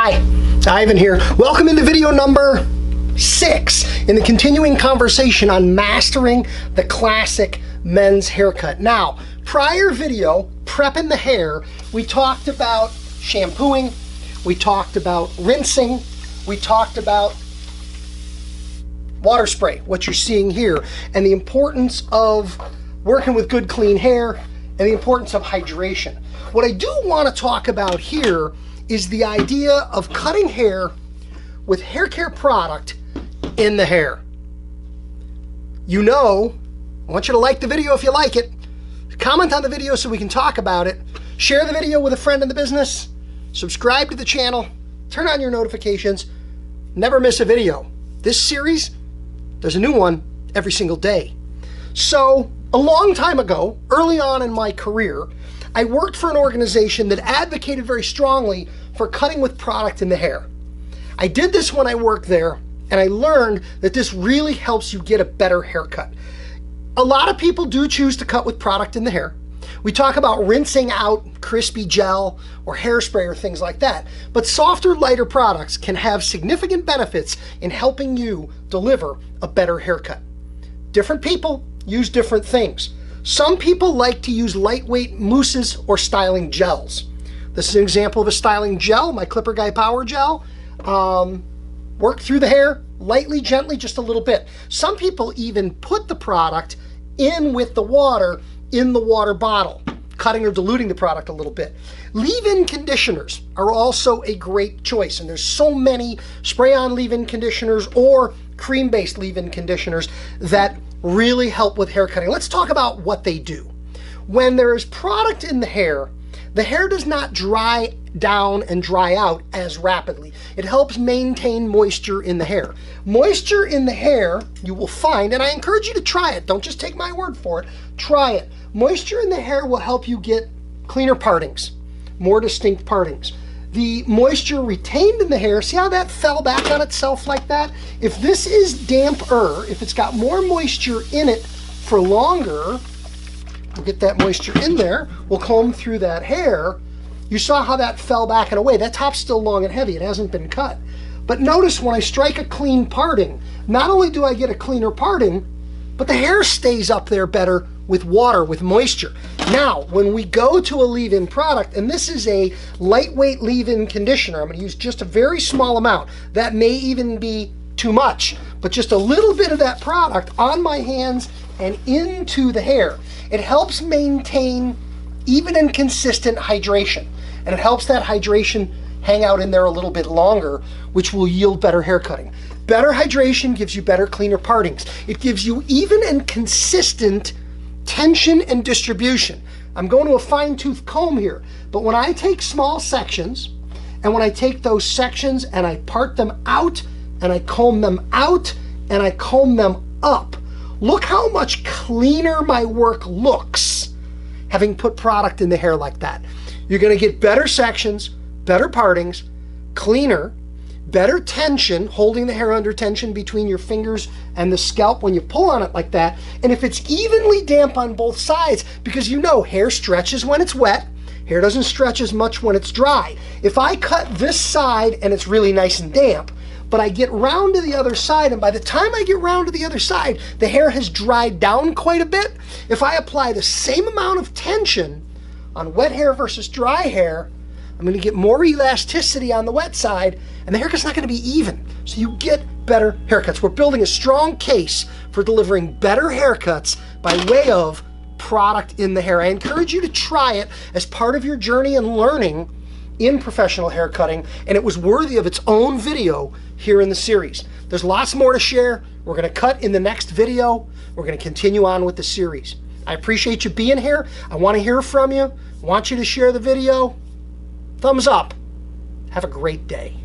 Hi, Ivan here. Welcome into video number 6 in the continuing conversation on mastering the classic men's haircut. Now, prior video, prepping the hair, we talked about shampooing, we talked about rinsing, we talked about water spray, what you're seeing here, and the importance of working with good clean hair and the importance of hydration. What I do want to talk about here is the idea of cutting hair with hair care product in the hair. You know, I want you to like the video if you like it, comment on the video so we can talk about it, share the video with a friend in the business, subscribe to the channel, turn on your notifications, never miss a video. This series, there's a new one every single day. So, a long time ago, early on in my career, I worked for an organization that advocated very strongly for cutting with product in the hair. I did this when I worked there, and I learned that this really helps you get a better haircut. A lot of people do choose to cut with product in the hair. We talk about rinsing out crispy gel or hairspray or things like that, but softer, lighter products can have significant benefits in helping you deliver a better haircut. Different people use different things. Some people like to use lightweight mousses or styling gels. This is an example of a styling gel, my Clipper Guy Power Gel. Work through the hair, lightly, gently, just a little bit. Some people even put the product in with the water in the water bottle, cutting or diluting the product a little bit. Leave-in conditioners are also a great choice, and there's so many spray-on leave-in conditioners or cream-based leave-in conditioners that really help with hair cutting. Let's talk about what they do. When there is product in the hair does not dry down and dry out as rapidly. It helps maintain moisture in the hair. Moisture in the hair, you will find, and I encourage you to try it, don't just take my word for it, try it. Moisture in the hair will help you get cleaner partings, more distinct partings. The moisture retained in the hair, see how that fell back on itself like that? If this is damper, if it's got more moisture in it for longer, we'll get that moisture in there, we'll comb through that hair. You saw how that fell back and away. That top's still long and heavy, it hasn't been cut. But notice when I strike a clean parting, not only do I get a cleaner parting, but the hair stays up there better with water, with moisture. Now, when we go to a leave-in product, and this is a lightweight leave-in conditioner, I'm going to use just a very small amount. That may even be too much, but just a little bit of that product on my hands and into the hair. It helps maintain even and consistent hydration, and it helps that hydration hang out in there a little bit longer, which will yield better hair cutting. Better hydration gives you better, cleaner partings. It gives you even and consistent tension and distribution. I'm going to a fine-tooth comb here, but when I take small sections, and when I take those sections and I part them out, and I comb them out, and I comb them up, look how much cleaner my work looks having put product in the hair like that. You're going to get better sections, better partings, cleaner, better tension, holding the hair under tension between your fingers and the scalp when you pull on it like that. And if it's evenly damp on both sides, because you know hair stretches when it's wet, hair doesn't stretch as much when it's dry. If I cut this side and it's really nice and damp, but I get round to the other side, and by the time I get round to the other side, the hair has dried down quite a bit. If I apply the same amount of tension on wet hair versus dry hair, I'm going to get more elasticity on the wet side, and the haircut's not going to be even. So you get better haircuts. We're building a strong case for delivering better haircuts by way of product in the hair. I encourage you to try it as part of your journey and learning in professional hair cutting, and it was worthy of its own video here in the series. There's lots more to share. We're going to cut in the next video. We're going to continue on with the series. I appreciate you being here. I want to hear from you. I want you to share the video. Thumbs up. Have a great day.